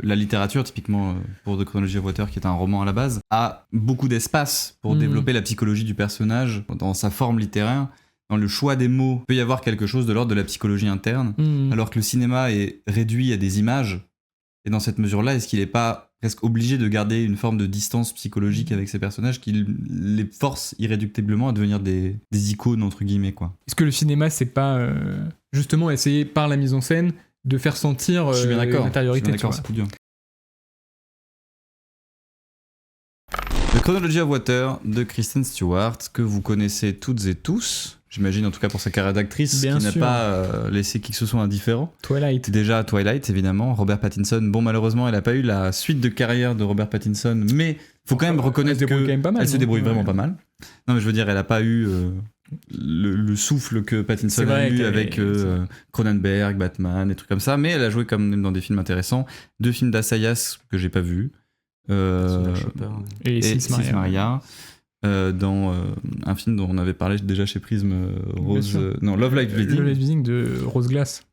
la littérature, typiquement pour The Chronology of Water, qui est un roman à la base, a beaucoup d'espace pour développer la psychologie du personnage dans sa forme littéraire. Dans le choix des mots, il peut y avoir quelque chose de l'ordre de la psychologie interne, alors que le cinéma est réduit à des images. Et dans cette mesure-là, est-ce qu'il n'est pas presque obligé de garder une forme de distance psychologique avec ces personnages qui les force irréductiblement à devenir des icônes, entre guillemets, quoi. Est-ce que le cinéma, c'est pas justement essayer par la mise en scène de faire sentir Je suis bien d'accord, une intériorité, c'est tout dur. The Chronology of Water de Kristen Stewart, que vous connaissez toutes et tous, j'imagine en tout cas pour sa carrière d'actrice, bien qui n'a sûr. pas laissé qui que ce soit indifférent. Twilight. Déjà Twilight, évidemment. Robert Pattinson, bon, malheureusement, elle n'a pas eu la suite de carrière de Robert Pattinson, mais il faut quand même reconnaître elle se débrouille quand même pas mal, elle se débrouille vraiment pas mal. Non, mais je veux dire, elle n'a pas eu le souffle que Pattinson a eu avec Cronenberg, Batman, des trucs comme ça, mais elle a joué quand même dans des films intéressants. 2 films d'Assayas que j'ai pas vus. Et Sils Maria. Dans un film dont on avait parlé déjà chez Prism, Love Light Bleeding. Love Light Bleeding de Rose Glass.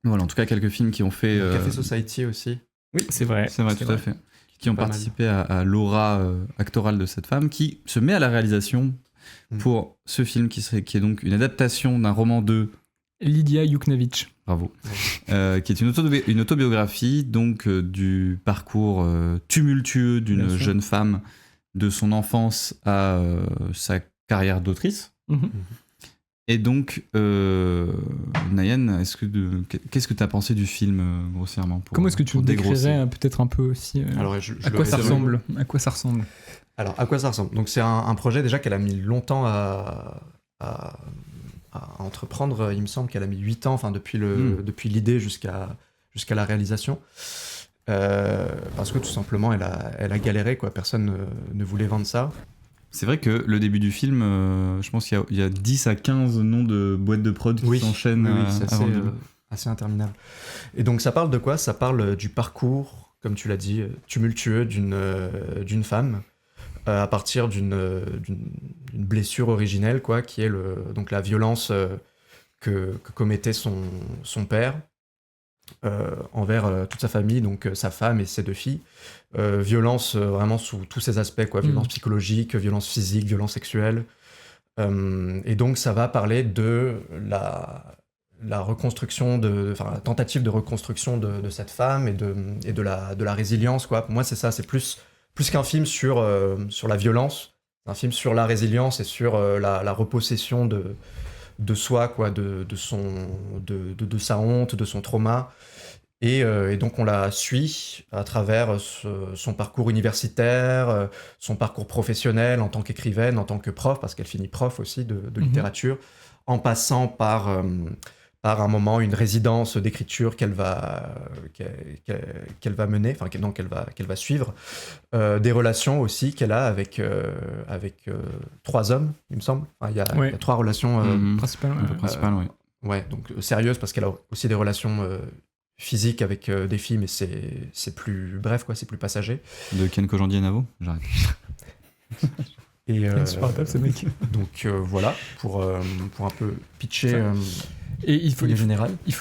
Voilà, en tout cas quelques films qui ont fait Café Society aussi. Oui, c'est vrai, tout à fait, qui ont participé à l'aura actorale de cette femme, qui se met à la réalisation pour ce film qui est donc une adaptation d'un roman de Lydia Yuknavitch. Bravo. Qui est une autobiographie donc du parcours tumultueux d'une jeune femme, de son enfance à sa carrière d'autrice. Et donc, Nayan, qu'est-ce que tu as pensé du film, grossièrement Comment est-ce que tu le décrirais peut-être un peu aussi Alors, à quoi ça ressemble ? Alors, à quoi ça ressemble ? Donc, c'est un projet déjà qu'elle a mis longtemps à entreprendre. Il me semble qu'elle a mis 8 ans, enfin, depuis l'idée jusqu'à la réalisation. Parce que tout simplement, elle a galéré, quoi. Personne ne voulait vendre ça. C'est vrai que le début du film, je pense qu'il y a 10 à 15 noms de boîtes de prod qui s'enchaînent. Oui, c'est assez interminable. Et donc ça parle de quoi ? Ça parle du parcours, comme tu l'as dit, tumultueux d'une femme, à partir d'une blessure originelle, quoi, qui est donc la violence que commettait son père envers toute sa famille, donc sa femme et ses 2 filles. Violence vraiment sous tous ses aspects, quoi. Violence psychologique, violence physique, violence sexuelle. Et donc ça va parler de la reconstruction, la tentative de reconstruction de cette femme et de la résilience, quoi. Pour moi, c'est ça, c'est plus qu'un film sur la violence, c'est un film sur la résilience et sur la repossession de soi, quoi, de sa honte, de son trauma. Et donc on la suit à travers son parcours universitaire, son parcours professionnel en tant qu'écrivaine, en tant que prof, parce qu'elle finit prof aussi de littérature, en passant par un moment une résidence d'écriture qu'elle va mener, enfin qu'elle va suivre, des relations aussi qu'elle a avec 3 hommes, il me semble. Enfin, il y a 3 relations principales. Oui. Ouais, donc sérieuses, parce qu'elle a aussi des relations physiques avec des filles, mais c'est plus bref, quoi, c'est plus passager. De Ken Kojandi et Navo, j'arrête. Et insupportable ce mec. Donc voilà, pour un peu pitcher. Et il faut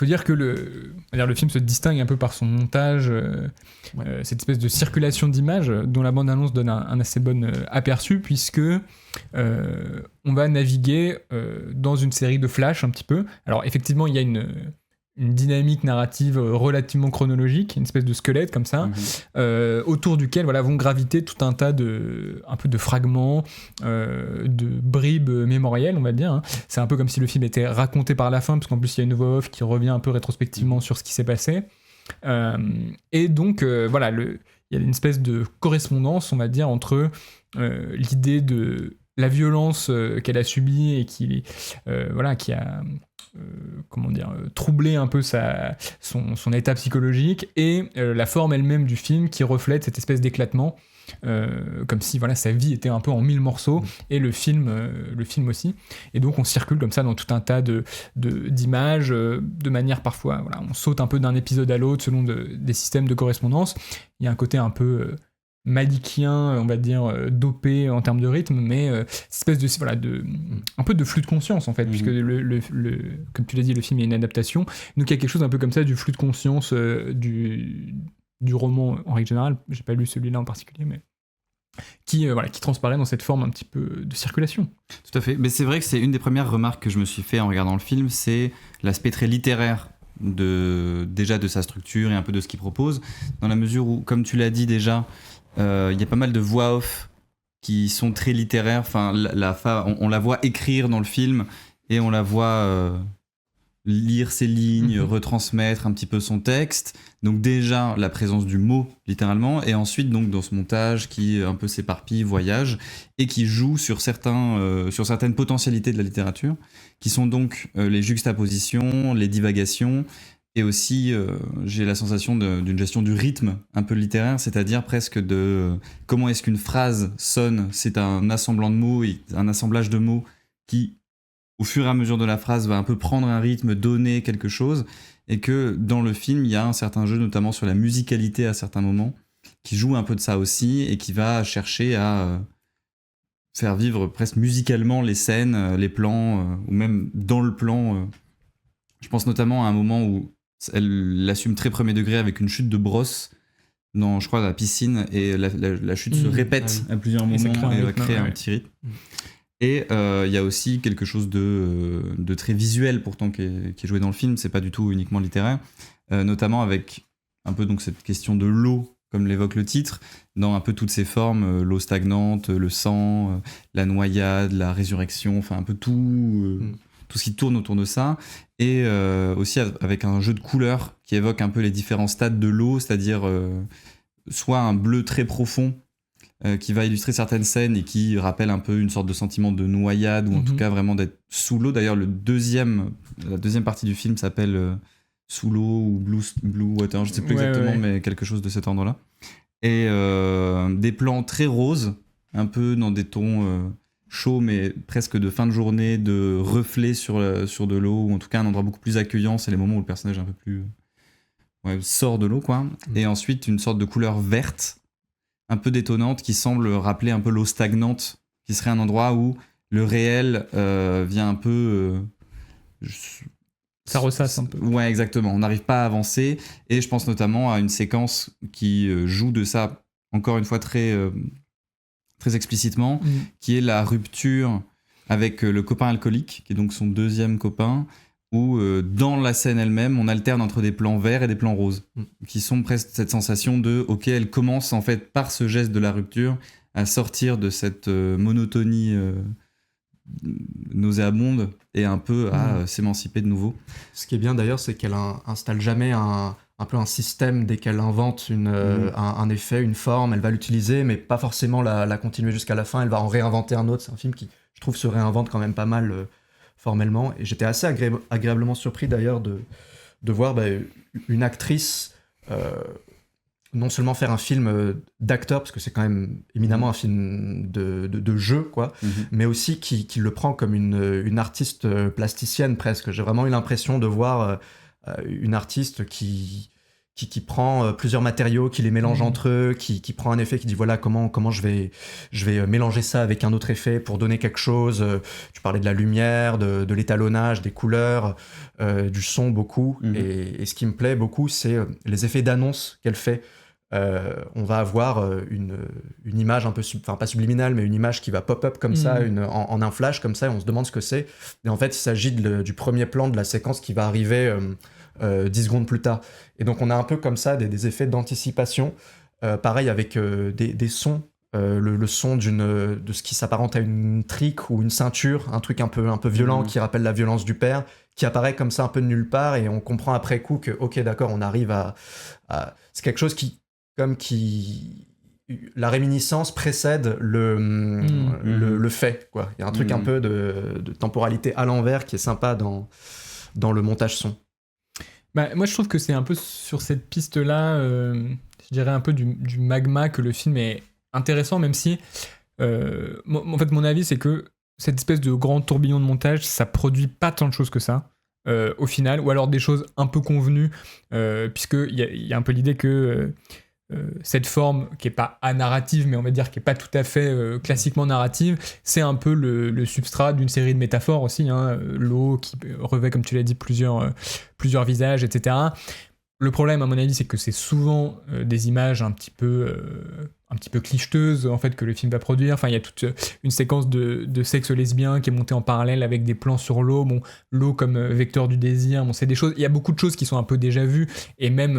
dire que le film se distingue un peu par son montage, cette espèce de circulation d'images dont la bande-annonce donne un assez bon aperçu, puisque on va naviguer dans une série de flashs un petit peu. Alors effectivement, il y a une dynamique narrative relativement chronologique, une espèce de squelette comme ça, autour duquel vont graviter tout un tas de fragments, de bribes mémorielles, on va dire. C'est un peu comme si le film était raconté par la fin, parce qu'en plus il y a une voix off qui revient un peu rétrospectivement sur ce qui s'est passé. Et donc, il y a une espèce de correspondance, on va dire, entre l'idée de la violence qu'elle a subie et qui a troublé un peu son état psychologique, et la forme elle-même du film qui reflète cette espèce d'éclatement, comme si sa vie était un peu en 1000 morceaux, et le film aussi. Et donc on circule comme ça dans tout un tas d'images, de manière parfois, on saute un peu d'un épisode à l'autre selon des systèmes de correspondance. Il y a un côté un peu malikien, on va dire, dopé en termes de rythme, mais cette espèce un peu de flux de conscience, en fait, puisque comme tu l'as dit, le film est une adaptation, donc il y a quelque chose un peu comme ça, du flux de conscience, du roman en règle générale, j'ai pas lu celui-là en particulier, mais qui transparaît dans cette forme un petit peu de circulation. Tout à fait, mais c'est vrai que c'est une des premières remarques que je me suis fait en regardant le film, c'est l'aspect très littéraire déjà de sa structure et un peu de ce qu'il propose, dans la mesure où, comme tu l'as dit déjà, il y a pas mal de voix off qui sont très littéraires. Enfin, on la voit écrire dans le film et on la voit lire ses lignes, retransmettre un petit peu son texte. Donc déjà, la présence du mot, littéralement, et ensuite, donc, dans ce montage qui un peu s'éparpille, voyage, et qui joue sur certaines potentialités de la littérature, qui sont donc les juxtapositions, les divagations, et aussi, j'ai la sensation d'une gestion du rythme un peu littéraire, c'est-à-dire presque de comment est-ce qu'une phrase sonne. C'est un assemblant de mots, un assemblage de mots qui, au fur et à mesure de la phrase, va un peu prendre un rythme, donner quelque chose, et que dans le film, il y a un certain jeu, notamment sur la musicalité à certains moments, qui joue un peu de ça aussi, et qui va chercher à faire vivre presque musicalement les scènes, les plans, ou même dans le plan. Je pense notamment à un moment où elle l'assume très premier degré avec une chute de brosse dans, je crois, la piscine, et la chute se répète à plusieurs moments et va créer un petit rythme. Et il y a aussi quelque chose de très visuel pourtant qui est joué dans le film, c'est pas du tout uniquement littéraire, notamment avec un peu donc cette question de l'eau, comme l'évoque le titre, dans un peu toutes ses formes, l'eau stagnante, le sang, la noyade, la résurrection, enfin un peu tout ce qui tourne autour de ça, et aussi avec un jeu de couleurs qui évoque un peu les différents stades de l'eau, c'est-à-dire soit un bleu très profond qui va illustrer certaines scènes et qui rappelle un peu une sorte de sentiment de noyade, ou en tout cas vraiment d'être sous l'eau. D'ailleurs, la deuxième partie du film s'appelle Sous l'eau ou Blue Water, je ne sais plus exactement, mais quelque chose de cet ordre-là. Et des plans très roses, un peu dans des tons chauds, mais presque de fin de journée, de reflets sur de l'eau, ou en tout cas un endroit beaucoup plus accueillant. C'est les moments où le personnage un peu plus sort de l'eau, quoi. Et ensuite, une sorte de couleur verte, un peu détonnante, qui semble rappeler un peu l'eau stagnante, qui serait un endroit où le réel vient un peu... ça ressasse un peu. Ouais, exactement. On n'arrive pas à avancer. Et je pense notamment à une séquence qui joue de ça, encore une fois, très explicitement, qui est la rupture avec le copain alcoolique, qui est donc son deuxième copain, où dans la scène elle-même, on alterne entre des plans verts et des plans roses, qui sont presque cette sensation de, ok, elle commence en fait par ce geste de la rupture à sortir de cette monotonie nauséabonde et un peu à s'émanciper de nouveau. Ce qui est bien d'ailleurs, c'est qu'elle installe jamais un peu un système. Dès qu'elle invente un effet, une forme, elle va l'utiliser, mais pas forcément la continuer jusqu'à la fin. Elle va en réinventer un autre. C'est un film qui, je trouve, se réinvente quand même pas mal formellement. Et j'étais assez agréablement surpris d'ailleurs de voir une actrice non seulement faire un film d'acteur, parce que c'est quand même éminemment un film de jeu, quoi, mais aussi qui le prend comme une artiste plasticienne presque. J'ai vraiment eu l'impression de voir une artiste qui prend plusieurs matériaux, qui les mélange entre eux, qui prend un effet, qui dit voilà comment je vais mélanger ça avec un autre effet pour donner quelque chose. Tu parlais de la lumière, de l'étalonnage, des couleurs, du son beaucoup. Et ce qui me plaît beaucoup, c'est les effets d'annonce qu'elle fait. On va avoir une image un peu, pas subliminale, mais une image qui va pop-up comme ça, en un flash comme ça, et on se demande ce que c'est. Et en fait, il s'agit du premier plan de la séquence qui va arriver 10 secondes plus tard. Et donc, on a un peu comme ça des effets d'anticipation. Pareil avec des sons. Le son de ce qui s'apparente à une trique ou une ceinture, un truc un peu violent qui rappelle la violence du père, qui apparaît comme ça un peu de nulle part, et on comprend après coup que, ok, d'accord, on arrive à... C'est quelque chose qui la réminiscence précède le fait, quoi. Il y a un truc un peu de temporalité à l'envers qui est sympa dans le montage son. Moi, je trouve que c'est un peu sur cette piste-là, je dirais un peu du magma, que le film est intéressant, même si, en fait, mon avis, c'est que cette espèce de grand tourbillon de montage, ça produit pas tant de choses que ça, au final, ou alors des choses un peu convenues, puisqu'il y a un peu l'idée que cette forme qui est pas anarrative, mais on va dire qui est pas tout à fait classiquement narrative, c'est un peu le substrat d'une série de métaphores aussi, l'eau qui revêt, comme tu l'as dit, plusieurs visages, etc. Le problème, à mon avis, c'est que c'est souvent des images un petit peu clicheteuses, en fait, que le film va produire. Enfin, il y a toute une séquence de sexe lesbien qui est montée en parallèle avec des plans sur l'eau. Bon, l'eau comme vecteur du désir. Bon, c'est des choses. Il y a beaucoup de choses qui sont un peu déjà vues, et même,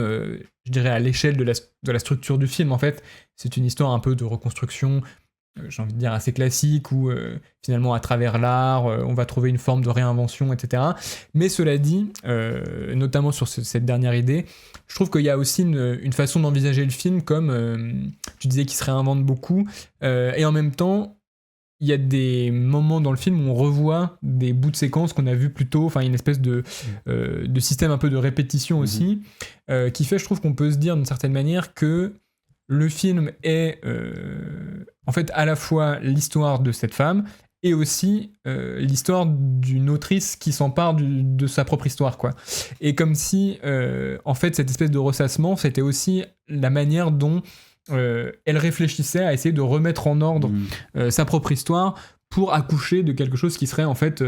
je dirais, à l'échelle de la structure du film, en fait, c'est une histoire un peu de reconstruction. J'ai envie de dire assez classique, où finalement à travers l'art on va trouver une forme de réinvention, etc. Mais cela dit, notamment sur cette dernière idée, je trouve qu'il y a aussi une façon d'envisager le film comme, tu disais, qu'il se réinvente beaucoup, et en même temps il y a des moments dans le film où on revoit des bouts de séquences qu'on a vus plus tôt, enfin une espèce de système un peu de répétition aussi, qui fait, je trouve, qu'on peut se dire d'une certaine manière que le film est en fait à la fois l'histoire de cette femme et aussi l'histoire d'une autrice qui s'empare de sa propre histoire, quoi. Et comme si en fait cette espèce de ressassement, c'était aussi la manière dont elle réfléchissait à essayer de remettre en ordre sa propre histoire pour accoucher de quelque chose qui serait en fait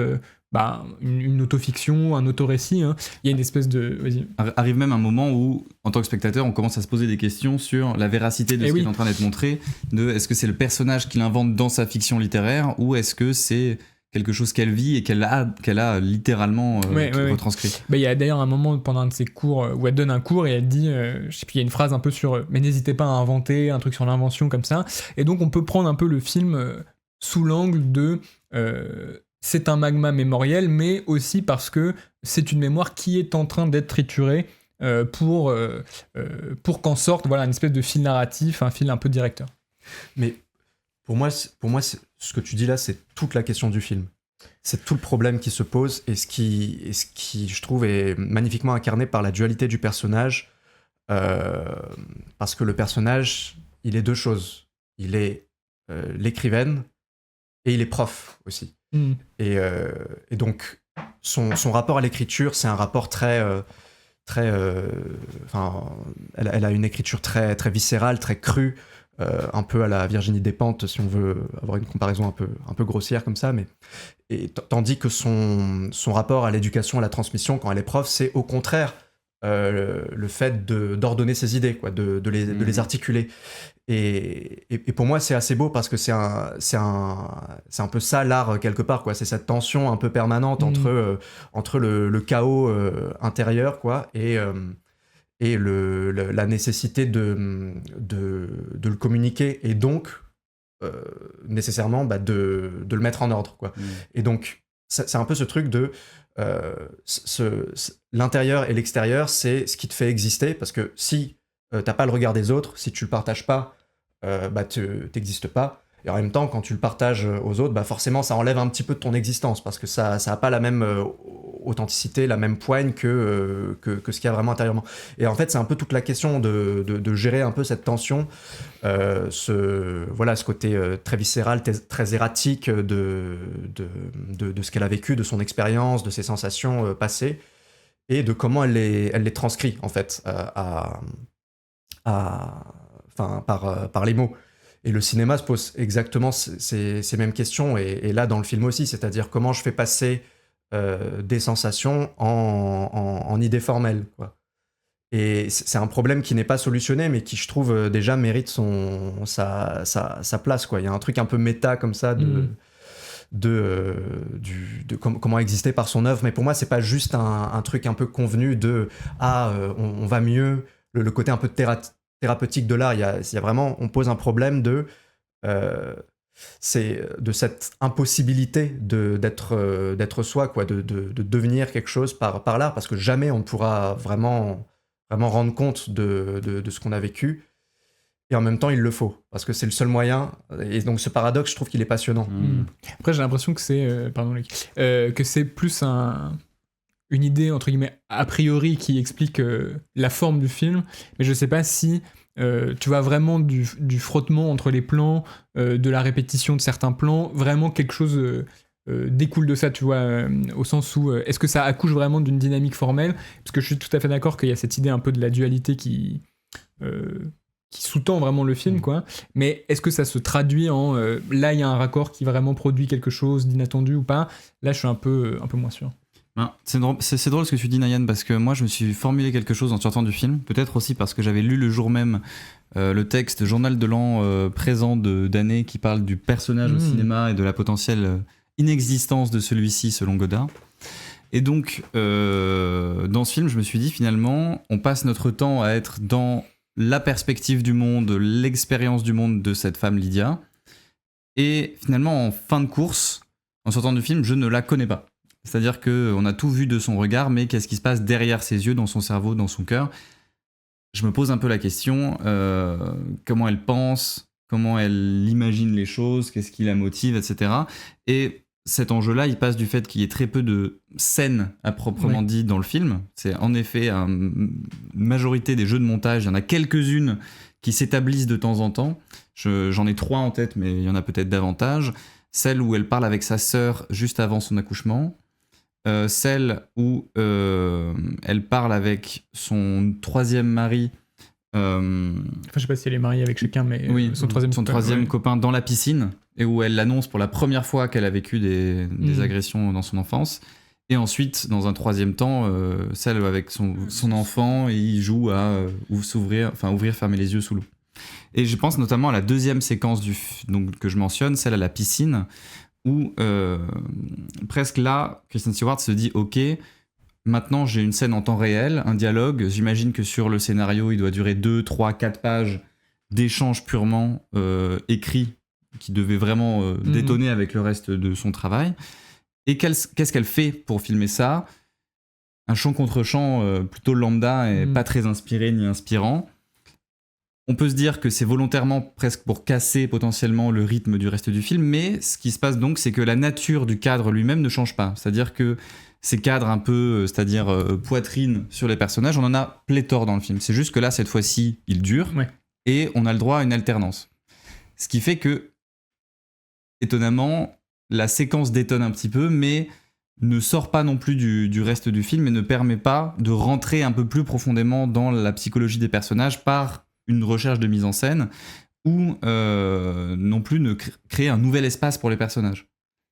une autofiction, un autorécit, hein. Il y a une espèce de... Vas-y. Arrive même un moment où, en tant que spectateur, on commence à se poser des questions sur la véracité de ce qui est en train d'être montré, est-ce que c'est le personnage qui l'invente dans sa fiction littéraire, ou est-ce que c'est quelque chose qu'elle vit et qu'elle a littéralement retranscrit. Il y a d'ailleurs un moment pendant un de ses cours où elle donne un cours et elle dit, je sais plus, il y a une phrase un peu sur mais n'hésitez pas à inventer, un truc sur l'invention comme ça. Et donc on peut prendre un peu le film sous l'angle de c'est un magma mémoriel, mais aussi parce que c'est une mémoire qui est en train d'être triturée pour qu'en sorte une espèce de fil narratif, un fil un peu directeur. Mais pour moi, ce que tu dis là, c'est toute la question du film. C'est tout le problème qui se pose et ce qui, je trouve, est magnifiquement incarné par la dualité du personnage. Parce que le personnage, il est deux choses. Il est l'écrivaine et il est prof aussi. Et donc, son rapport à l'écriture, c'est un rapport elle a une écriture très, très viscérale, très crue, un peu à la Virginie Despentes, si on veut avoir une comparaison un peu grossière comme ça, tandis que son rapport à l'éducation, à la transmission, quand elle est prof, c'est au contraire le fait d'ordonner ses idées, quoi, de les articuler. Et pour moi, c'est assez beau parce que c'est un peu ça l'art quelque part, quoi. C'est cette tension un peu permanente entre le chaos intérieur, quoi, et la nécessité de le communiquer et donc nécessairement de le mettre en ordre, quoi. Et donc c'est un peu ce truc de l'intérieur et l'extérieur, c'est ce qui te fait exister, parce que si t'as pas le regard des autres, si tu le partages pas, t'existes pas. Et en même temps, quand tu le partages aux autres, forcément ça enlève un petit peu de ton existence, parce que ça a pas la même authenticité, la même poigne que ce qu'il y a vraiment intérieurement. Et en fait, c'est un peu toute la question de gérer un peu cette tension, ce côté très viscéral, très erratique de ce qu'elle a vécu, de son expérience, de ses sensations passées, et de comment elle les transcrit en fait par les mots. Et le cinéma se pose exactement ces mêmes questions, et là dans le film aussi, c'est-à-dire comment je fais passer des sensations en idées formelles, quoi. Et c'est un problème qui n'est pas solutionné, mais qui, je trouve, déjà mérite sa place, quoi. Il y a un truc un peu méta comme ça de comment exister par son œuvre, mais pour moi c'est pas juste un truc un peu convenu on va mieux, le côté un peu thérapeutique de l'art. Il y a vraiment, on pose un problème c'est de cette impossibilité d'être soi, quoi, de devenir quelque chose par l'art, parce que jamais on ne pourra vraiment rendre compte de ce qu'on a vécu, et en même temps il le faut, parce que c'est le seul moyen. Et donc ce paradoxe, je trouve qu'il est passionnant. Après j'ai l'impression que c'est que c'est plus une idée entre guillemets a priori qui explique la forme du film, mais je sais pas si tu vois vraiment du frottement entre les plans, de la répétition de certains plans, vraiment quelque chose découle de ça, tu vois, au sens où est-ce que ça accouche vraiment d'une dynamique formelle, parce que je suis tout à fait d'accord qu'il y a cette idée un peu de la dualité qui sous-tend vraiment le film, quoi. Mais est-ce que ça se traduit en là il y a un raccord qui vraiment produit quelque chose d'inattendu ou pas? Là je suis un peu moins sûr. C'est drôle ce que tu dis, Nayan, parce que moi je me suis formulé quelque chose en sortant du film, peut-être aussi parce que j'avais lu le jour même le texte Journal de l'an présent d'année qui parle du personnage au cinéma et de la potentielle inexistence de celui-ci selon Godard. Et donc dans ce film je me suis dit finalement on passe notre temps à être dans la perspective du monde, l'expérience du monde de cette femme Lydia, et finalement en fin de course, en sortant du film, je ne la connais pas. C'est-à-dire qu'on a tout vu de son regard, mais qu'est-ce qui se passe derrière ses yeux, dans son cerveau, dans son cœur ? Je me pose un peu la question, comment elle pense, comment elle imagine les choses, qu'est-ce qui la motive, etc. Et cet enjeu-là, il passe du fait qu'il y ait très peu de scènes à proprement dit dans le film. C'est en effet une majorité des jeux de montage, il y en a quelques-unes qui s'établissent de temps en temps. J'en ai 3 en tête, mais il y en a peut-être davantage. Celle où elle parle avec sa sœur juste avant son accouchement. Celle où elle parle avec son 3e mari. Je sais pas si elle est mariée avec chacun, mais oui, son 3e copain dans la piscine, et où elle l'annonce pour la première fois qu'elle a vécu des agressions dans son enfance. Et ensuite, dans un 3e temps, celle avec son enfant, et il joue à ouvrir, fermer les yeux sous l'eau. Et je pense notamment à la 2e séquence que je mentionne, celle à la piscine, où presque là, Kristen Stewart se dit « Ok, maintenant j'ai une scène en temps réel, un dialogue, j'imagine que sur le scénario, il doit durer 2, 3, 4 pages d'échanges purement écrits, qui devaient vraiment détonner avec le reste de son travail. Et qu'est-ce qu'elle fait pour filmer ça ? Un chant contre chant plutôt lambda et pas très inspiré ni inspirant. On peut se dire que c'est volontairement presque pour casser potentiellement le rythme du reste du film, mais ce qui se passe donc, c'est que la nature du cadre lui-même ne change pas. C'est-à-dire que ces cadres un peu, poitrine sur les personnages, on en a pléthore dans le film. C'est juste que là, cette fois-ci, il dure et on a le droit à une alternance. Ce qui fait que, étonnamment, la séquence détonne un petit peu, mais ne sort pas non plus du reste du film et ne permet pas de rentrer un peu plus profondément dans la psychologie des personnages par une recherche de mise en scène ou non plus ne créer un nouvel espace pour les personnages.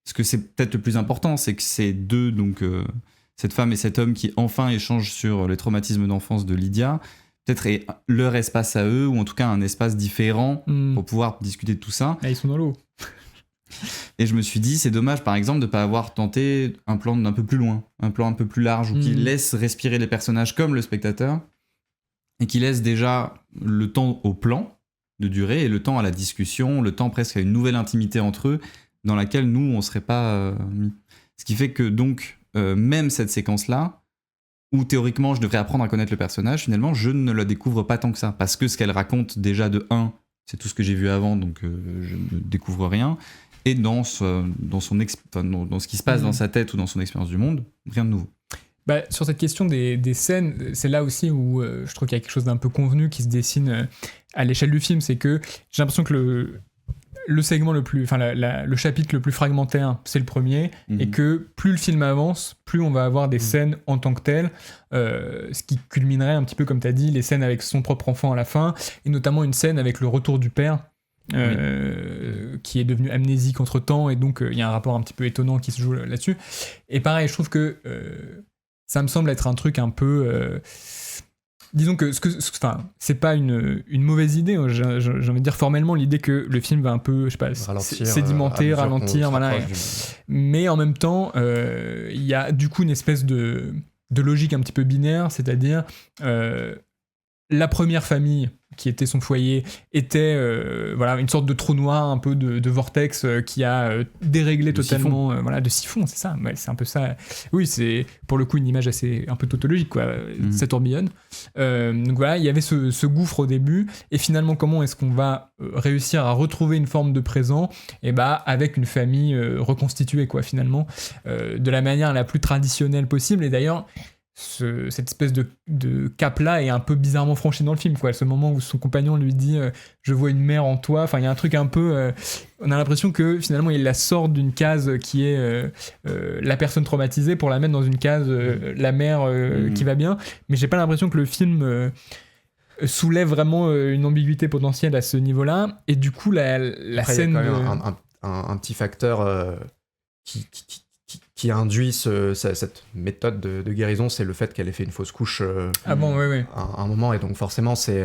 Parce que c'est peut-être le plus important, c'est que ces deux, donc cette femme et cet homme qui enfin échangent sur les traumatismes d'enfance de Lydia, peut-être est leur espace à eux, ou en tout cas un espace différent pour pouvoir discuter de tout ça. Ah, ils sont dans l'eau. Et je me suis dit, c'est dommage par exemple de ne pas avoir tenté un plan d'un peu plus loin, un plan un peu plus large, ou qui laisse respirer les personnages comme le spectateur, et qui laisse déjà le temps au plan de durée, et le temps à la discussion, le temps presque à une nouvelle intimité entre eux, dans laquelle nous, on ne serait pas mis. Ce qui fait que donc, même cette séquence-là, où théoriquement je devrais apprendre à connaître le personnage, finalement, je ne la découvre pas tant que ça. Parce que ce qu'elle raconte déjà de 1, c'est tout ce que j'ai vu avant, donc je ne découvre rien. Et dans ce qui se passe dans sa tête ou dans son expérience du monde, rien de nouveau. Bah, sur cette question des scènes, c'est là aussi où je trouve qu'il y a quelque chose d'un peu convenu qui se dessine à l'échelle du film. C'est que j'ai l'impression que le segment le plus, le chapitre le plus fragmentaire, c'est le premier, et que plus le film avance, plus on va avoir des scènes en tant que telles, ce qui culminerait un petit peu, comme tu as dit, les scènes avec son propre enfant à la fin, et notamment une scène avec le retour du père, qui est devenu amnésique entre-temps, et donc il y a un rapport un petit peu étonnant qui se joue là-dessus. Et pareil, je trouve que ça me semble être un truc un peu... disons que c'est pas une mauvaise idée, j'ai envie de dire formellement, l'idée que le film va un peu, je sais pas, sédimenter, ralentir, voilà. Mais en même temps, il y a du coup une espèce de logique un petit peu binaire, c'est-à-dire la première famille qui était son foyer était une sorte de trou noir, un peu de vortex qui a déréglé totalement de siphon, c'est ça, c'est un peu ça. Oui, c'est pour le coup une image assez un peu tautologique, quoi. Ça tourbillonne. Donc voilà, il y avait ce gouffre au début, et finalement comment est-ce qu'on va réussir à retrouver une forme de présent, et avec une famille reconstituée, quoi, finalement, de la manière la plus traditionnelle possible. Et d'ailleurs cette espèce de cap-là est un peu bizarrement franchi dans le film, quoi. Ce moment où son compagnon lui dit je vois une mère en toi, enfin il y a un truc un peu on a l'impression que finalement il la sort d'une case qui est la personne traumatisée pour la mettre dans une case la mère qui va bien, mais j'ai pas l'impression que le film soulève vraiment une ambiguïté potentielle à ce niveau-là. Et du coup la après, scène il y a quand même un petit facteur qui qui induit cette méthode de guérison, c'est le fait qu'elle ait fait une fausse couche à un moment, et donc forcément c'est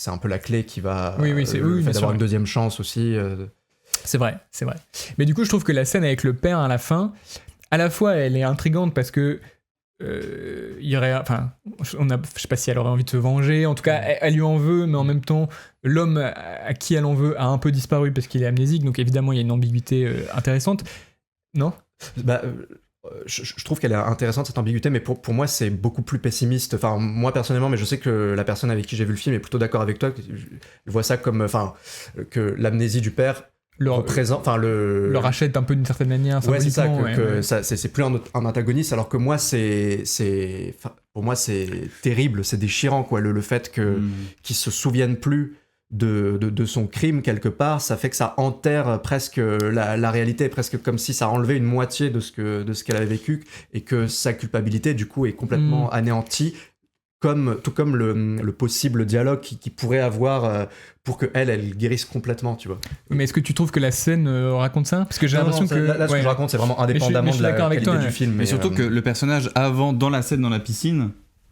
un peu la clé qui va le fait d'avoir une deuxième chance aussi. C'est vrai. Mais du coup, je trouve que la scène avec le père à la fin, à la fois, elle est intrigante parce que il y aurait, je sais pas si elle aurait envie de se venger. En tout cas, elle lui en veut, mais en même temps, l'homme à qui elle en veut a un peu disparu parce qu'il est amnésique. Donc évidemment, il y a une ambiguïté intéressante. Non ? Je trouve qu'elle est intéressante cette ambiguïté, mais pour moi c'est beaucoup plus pessimiste. Enfin, moi personnellement, mais je sais que la personne avec qui j'ai vu le film est plutôt d'accord avec toi. Je vois ça comme, que l'amnésie du père le rachète un peu d'une certaine manière. Ouais, c'est ça. C'est plus un antagoniste, alors que moi pour moi c'est terrible, c'est déchirant quoi. Le fait qu'il se souvienne plus de son crime quelque part, ça fait que ça enterre presque la réalité, presque comme si ça enlevait une moitié de ce qu'elle avait vécu, et que sa culpabilité du coup est complètement anéantie, tout comme le possible dialogue qui pourrait avoir pour que elle guérisse complètement, tu vois. Mais est-ce que tu trouves que la scène raconte ça ? Parce que j'ai l'impression que là, ce que je raconte, c'est vraiment indépendamment de la qualité du film. Mais surtout que le personnage dans la scène dans la piscine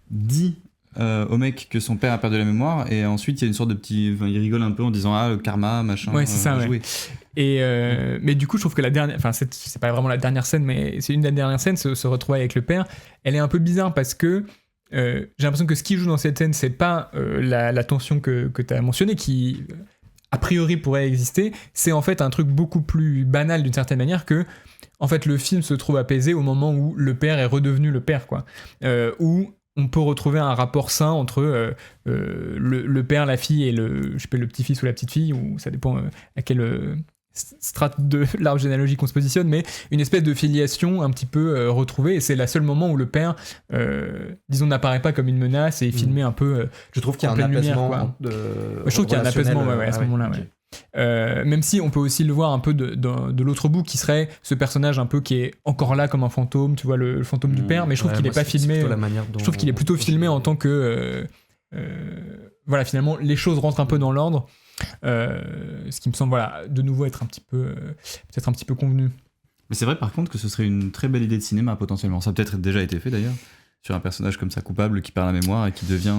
dit au mec que son père a perdu la mémoire, et ensuite il y a une sorte de petit, il rigole un peu en disant le karma machin. Ouais, c'est ça. Ouais. Et mais du coup, je trouve que la dernière, c'est pas vraiment la dernière scène, mais c'est une des dernières scènes, se retrouver avec le père. Elle est un peu bizarre parce que j'ai l'impression que ce qui joue dans cette scène, c'est pas la tension que tu as mentionnée, qui a priori pourrait exister. C'est en fait un truc beaucoup plus banal d'une certaine manière, que en fait le film se trouve apaisé au moment où le père est redevenu le père, quoi. Où on peut retrouver un rapport sain entre le père, la fille et le petit-fils ou la petite-fille, ou ça dépend à quelle strate de l'arbre généalogique qu'on se positionne, mais une espèce de filiation un petit peu retrouvée, et c'est le seul moment où le père, disons, n'apparaît pas comme une menace et est filmé un peu je trouve qu'il y a un apaisement je trouve qu'il y a un apaisement à ce moment-là. Okay. Même si on peut aussi le voir un peu de l'autre bout, qui serait ce personnage un peu qui est encore là comme un fantôme, tu vois, le fantôme du père, mais je trouve qu'il n'est pas filmé. Je trouve qu'il est plutôt filmé en tant que voilà, finalement les choses rentrent un peu dans l'ordre, ce qui me semble de nouveau être peut-être un petit peu convenu. Mais c'est vrai par contre que ce serait une très belle idée de cinéma potentiellement. Ça a peut-être déjà été fait d'ailleurs, sur un personnage comme ça coupable qui perd la mémoire et qui devient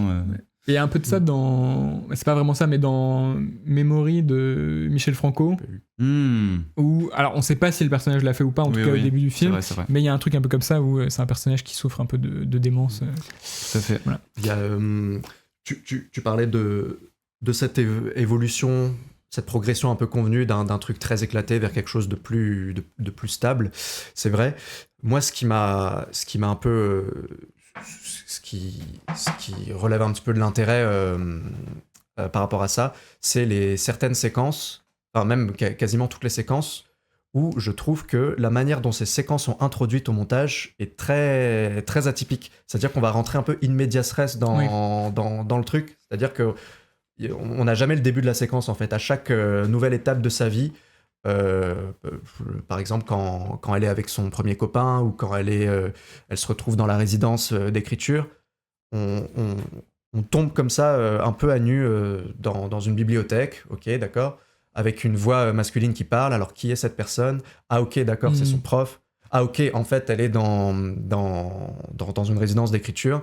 Il y a un peu de ça c'est pas vraiment ça, mais dans Memory de Michel Franco, où, alors on sait pas si le personnage l'a fait ou pas, en tout cas au début du film, c'est vrai. Mais il y a un truc un peu comme ça où c'est un personnage qui souffre un peu de démence. Tout à fait. Voilà. Il y a, tu parlais de cette évolution, cette progression un peu convenue d'un truc très éclaté vers quelque chose de plus stable. C'est vrai. Moi, ce qui m'a un peu ce qui relève un petit peu de l'intérêt par rapport à ça, c'est certaines séquences, enfin même quasiment toutes les séquences, où je trouve que la manière dont ces séquences sont introduites au montage est très, très atypique. C'est-à-dire qu'on va rentrer un peu in medias res dans le truc. C'est-à-dire qu'on n'a jamais le début de la séquence, en fait. À chaque nouvelle étape de sa vie, par exemple quand elle est avec son premier copain, ou quand elle se retrouve dans la résidence d'écriture, on tombe comme ça un peu à nu dans une bibliothèque, ok, d'accord, avec une voix masculine qui parle. Alors qui est cette personne ? Ah ok, d'accord, c'est son prof. Ah ok, en fait elle est dans une résidence d'écriture.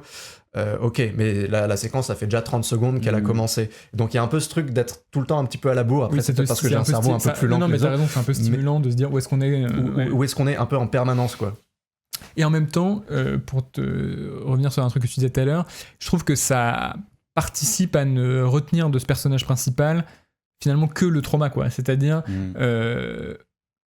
Ok, mais la séquence, ça fait déjà 30 secondes qu'elle a commencé. Donc il y a un peu ce truc d'être tout le temps un petit peu à la bourre. Après, c'est peut-être parce que j'ai un cerveau un peu plus lent. Non, mais t'as raison, c'est un peu stimulant de se dire où est-ce qu'on est. Où est-ce qu'on est un peu en permanence, quoi. Et en même temps, pour te revenir sur un truc que tu disais tout à l'heure, je trouve que ça participe à ne retenir de ce personnage principal finalement que le trauma, quoi. C'est-à-dire...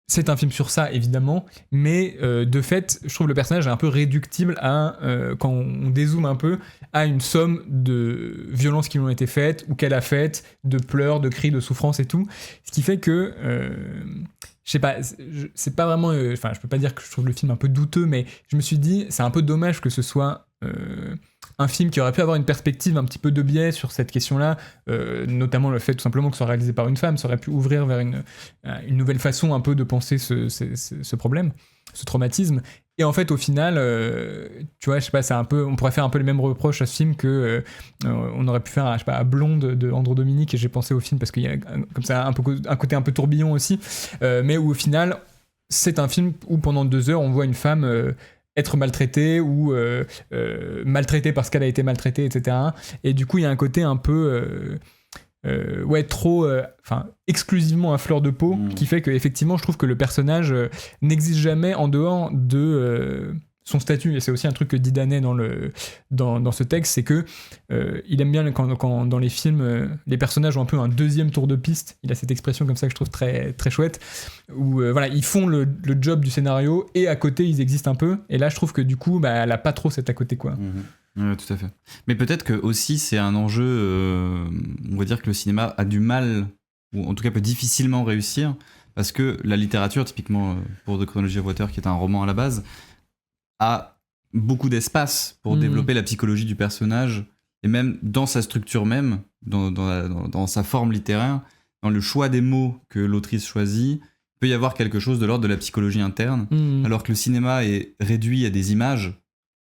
c'est un film sur ça, évidemment, mais de fait, je trouve le personnage est un peu réductible à, quand on dézoome un peu, à une somme de violences qui lui ont été faites, ou qu'elle a faites, de pleurs, de cris, de souffrances et tout. Ce qui fait que, je sais pas, c'est pas vraiment... Enfin, je peux pas dire que je trouve le film un peu douteux, mais je me suis dit, c'est un peu dommage que ce soit... un film qui aurait pu avoir une perspective un petit peu de biais sur cette question-là, notamment le fait tout simplement que ce soit réalisé par une femme, ça aurait pu ouvrir vers une nouvelle façon un peu de penser ce problème, ce traumatisme. Et en fait, au final, tu vois, je sais pas, on pourrait faire un peu les mêmes reproches à ce film que on aurait pu faire, je sais pas, à Blonde de Andrew Dominic, et j'ai pensé au film parce qu'il y a comme ça un côté un peu tourbillon aussi, mais où au final, c'est un film où pendant 2 heures on voit une femme être maltraitée ou maltraitée parce qu'elle a été maltraitée, etc. Et du coup il y a un côté un peu trop exclusivement à fleur de peau qui fait que effectivement je trouve que le personnage n'existe jamais en dehors de son statut. Et c'est aussi un truc que dit Danet dans ce texte, c'est que il aime bien quand dans les films les personnages ont un peu un deuxième tour de piste. Il a cette expression comme ça que je trouve très, très chouette, où ils font le job du scénario et à côté ils existent un peu. Et là je trouve que du coup elle a pas trop cet à côté, quoi. Tout à fait. Mais peut-être que aussi c'est un enjeu, on va dire que le cinéma a du mal, ou en tout cas peut difficilement réussir, parce que la littérature, typiquement pour The Chronology of Water, qui est un roman à la base, a beaucoup d'espace pour développer la psychologie du personnage, et même dans sa structure même, dans sa forme littéraire, dans le choix des mots que l'autrice choisit, il peut y avoir quelque chose de l'ordre de la psychologie interne, alors que le cinéma est réduit à des images.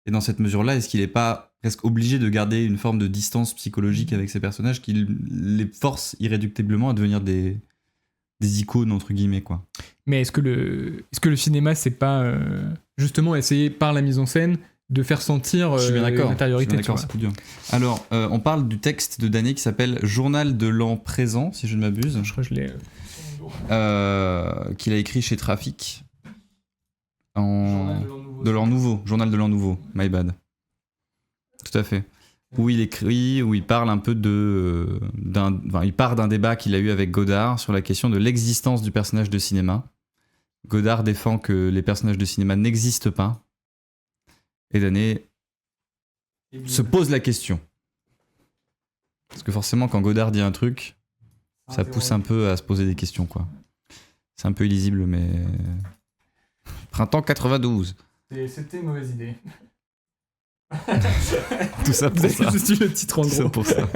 Et dans cette mesure-là, est-ce qu'il n'est pas presque obligé de garder une forme de distance psychologique avec ces personnages qui les force irréductiblement à devenir des icônes, entre guillemets, quoi. Mais est-ce que le cinéma, c'est pas justement essayer par la mise en scène de faire sentir une intériorité? C'est plus dur. Alors, on parle du texte de Danet qui s'appelle Journal de l'an présent, si je ne m'abuse. Je crois que je l'ai. Qu'il a écrit chez Trafic. De l'an nouveau, Journal de l'an nouveau, my bad. Tout à fait. Où il parle un peu il part d'un débat qu'il a eu avec Godard sur la question de l'existence du personnage de cinéma. Godard défend que les personnages de cinéma n'existent pas. Et Danet se pose la question. Parce que forcément, quand Godard dit un truc, ça pousse un peu à se poser des questions, quoi. C'est un peu illisible, mais... Printemps 92. C'était une mauvaise idée. Tout ça pour ça. Juste le titre en gros. Tout ça pour ça.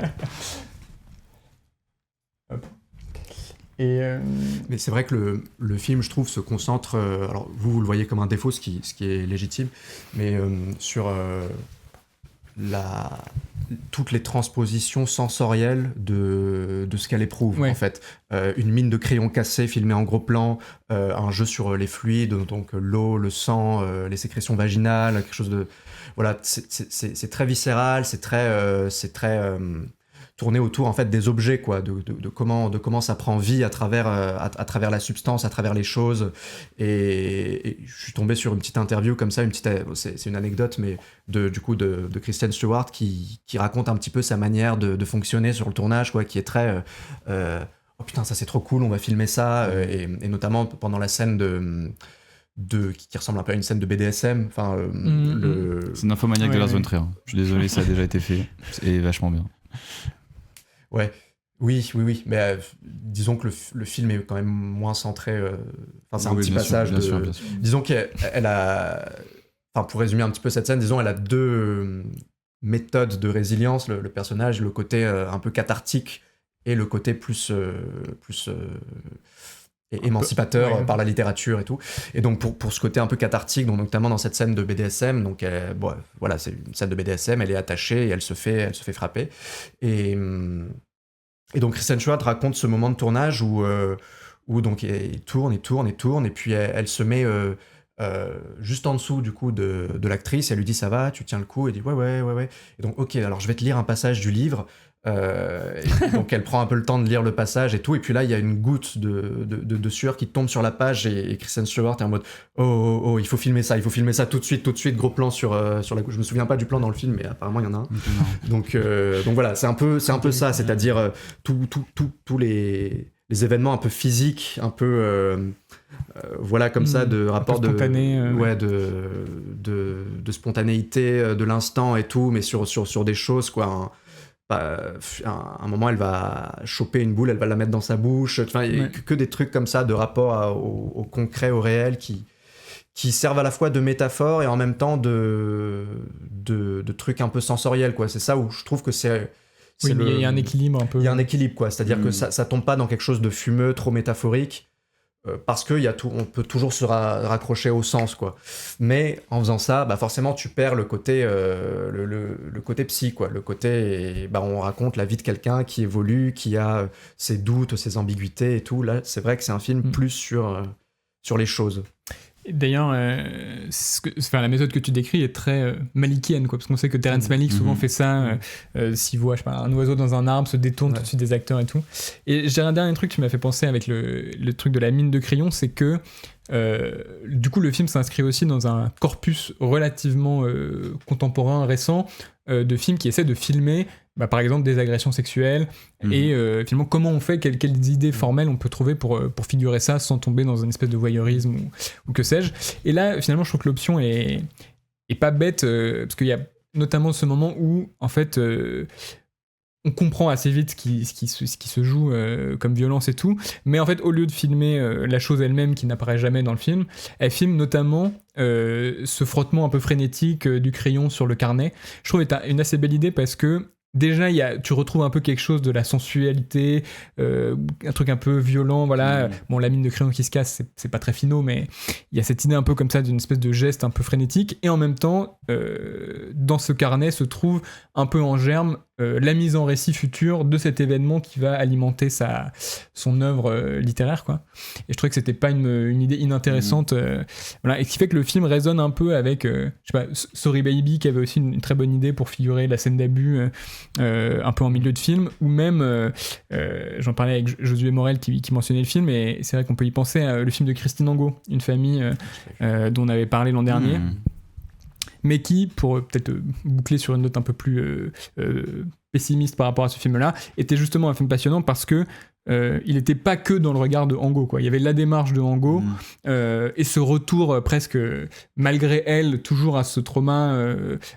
Hop. Et Mais c'est vrai que le film, je trouve, se concentre... alors, vous le voyez comme un défaut, ce qui est légitime, mais sur toutes les transpositions sensorielles de ce qu'elle éprouve, en fait. Une mine de crayon cassé filmée en gros plan, un jeu sur les fluides, donc l'eau, le sang, les sécrétions vaginales, quelque chose de... Voilà, c'est très viscéral, c'est très tourné autour en fait des objets, quoi, de comment ça prend vie à travers la substance, à travers les choses. Et je suis tombé sur une petite interview comme ça, c'est une anecdote, mais de Kristen Stewart qui raconte un petit peu sa manière de fonctionner sur le tournage, quoi, qui est très oh putain, ça c'est trop cool, on va filmer ça, et notamment pendant la scène qui ressemble un peu à une scène de BDSM. C'est une infomaniaque de Lars von Trier. Je suis désolé, ça a déjà été fait. C'est vachement bien. Ouais, oui, mais disons que le film est quand même moins centré. C'est un petit passage bien sûr. Disons qu'elle a. Enfin, pour résumer un petit peu cette scène, disons, elle a deux méthodes de résilience, le personnage, le côté un peu cathartique et le côté plus émancipateur par la littérature et tout. Et donc pour ce côté un peu cathartique, donc notamment dans cette scène de BDSM, donc voilà, c'est une scène de BDSM, elle est attachée et elle se fait frapper. Et donc Kristen Stewart raconte ce moment de tournage où donc il tourne et puis elle se met juste en dessous du coup de l'actrice, elle lui dit ça va, tu tiens le coup, et dit ouais. Et donc ok, alors je vais te lire un passage du livre. Et donc elle prend un peu le temps de lire le passage et tout, et puis là il y a une goutte de sueur qui tombe sur la page, et Kristen Stewart est en mode oh, il faut filmer ça tout de suite, gros plan sur la goutte. Je me souviens pas du plan dans le film, mais apparemment il y en a un. Donc voilà, c'est un peu ça, c'est-à-dire tous les événements un peu physiques, un peu voilà, comme ça, de rapport spontané, de spontanéité de l'instant et tout, mais sur des choses, quoi. À un moment, elle va choper une boule, elle va la mettre dans sa bouche. Enfin, que des trucs comme ça, de rapport au concret, au réel, qui servent à la fois de métaphore et en même temps de trucs un peu sensoriels, quoi. C'est ça où je trouve que c'est oui, mais il y a un équilibre un peu. Il y a un équilibre, quoi. C'est-à-dire que ça tombe pas dans quelque chose de fumeux, trop métaphorique. Parce que on peut toujours se raccrocher au sens, quoi. Mais en faisant ça, forcément tu perds le côté le côté psy, quoi. Le côté on raconte la vie de quelqu'un qui évolue, qui a ses doutes, ses ambiguïtés et tout. Là, c'est vrai que c'est un film plus sur sur les choses. D'ailleurs, la méthode que tu décris est très malikienne, quoi, parce qu'on sait que Terrence Malick souvent fait ça, s'il voit, je sais pas, un oiseau dans un arbre, se détourne tout de suite des acteurs et tout. Et j'ai un dernier truc qui m'a fait penser avec le truc de la mine de crayon, c'est que du coup le film s'inscrit aussi dans un corpus relativement contemporain, récent, de films qui essaient de filmer par exemple des agressions sexuelles et finalement comment on fait, quelles idées formelles on peut trouver pour figurer ça sans tomber dans une espèce de voyeurisme ou que sais-je. Et là finalement je trouve que l'option est pas bête parce qu'il y a notamment ce moment où en fait on comprend assez vite ce qui se joue comme violence et tout, mais en fait au lieu de filmer la chose elle-même qui n'apparaît jamais dans le film, elle filme notamment ce frottement un peu frénétique du crayon sur le carnet. Je trouve que c'est une assez belle idée parce que déjà, tu retrouves un peu quelque chose de la sensualité, un truc un peu violent, voilà. Bon, la mine de crayon qui se casse, c'est pas très finaux, mais il y a cette idée un peu comme ça d'une espèce de geste un peu frénétique. Et en même temps, dans ce carnet se trouve un peu en germe la mise en récit future de cet événement qui va alimenter son œuvre littéraire, quoi. Et je trouvais que c'était pas une idée inintéressante. Voilà. Et ce qui fait que le film résonne un peu avec, je sais pas, Sorry Baby, qui avait aussi une très bonne idée pour figurer la scène d'abus un peu en milieu de film, ou même, j'en parlais avec Josué Morel qui mentionnait le film, et c'est vrai qu'on peut y penser à le film de Christine Angot, Une famille, dont on avait parlé l'an dernier. Mais qui, pour peut-être boucler sur une note un peu plus pessimiste par rapport à ce film-là, était justement un film passionnant parce que il n'était pas que dans le regard de Angot, quoi. Il y avait la démarche de Angot et ce retour presque, malgré elle, toujours à ce trauma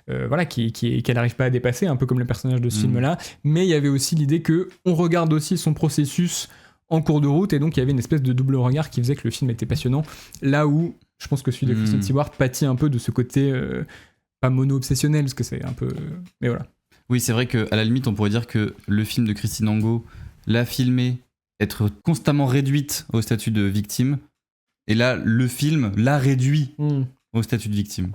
voilà, qu'elle n'arrive pas à dépasser, un peu comme le personnage de ce film-là. Mais il y avait aussi l'idée qu'on regarde aussi son processus en cours de route, et donc il y avait une espèce de double regard qui faisait que le film était passionnant, là où je pense que celui de Kristen Stewart pâtit un peu de ce côté pas mono-obsessionnel, parce que c'est un peu... mais voilà. Oui, c'est vrai qu'à la limite, on pourrait dire que le film de Christine Angot l'a filmé être constamment réduite au statut de victime, et là, le film l'a réduit au statut de victime.